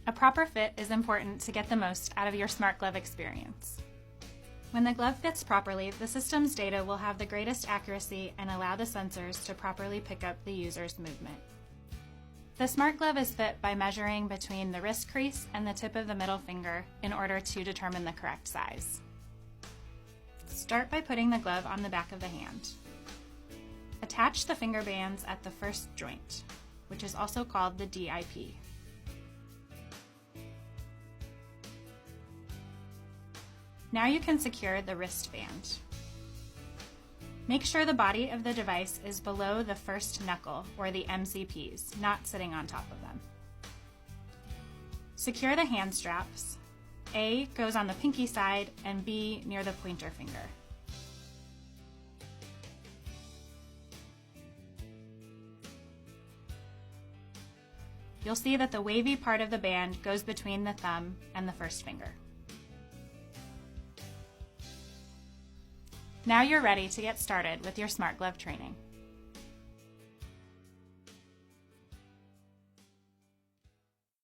A proper fit is important to get the most out of your Smart Glove experience. When the glove fits properly, the system's data will have the greatest accuracy and allow the sensors to properly pick up the user's movement. The Smart Glove is fit by measuring between the wrist crease and the tip of the middle finger in order to determine the correct size. Start by putting the glove on the back of the hand. Attach the finger bands at the first joint, which is also called the DIP. Now you can secure the wristband. Make sure the body of the device is below the first knuckle, or the MCPs, not sitting on top of them. Secure the hand straps. A goes on the pinky side and B near the pointer finger. You'll see that the wavy part of the band goes between the thumb and the first finger. Now you're ready to get started with your Smart Glove training.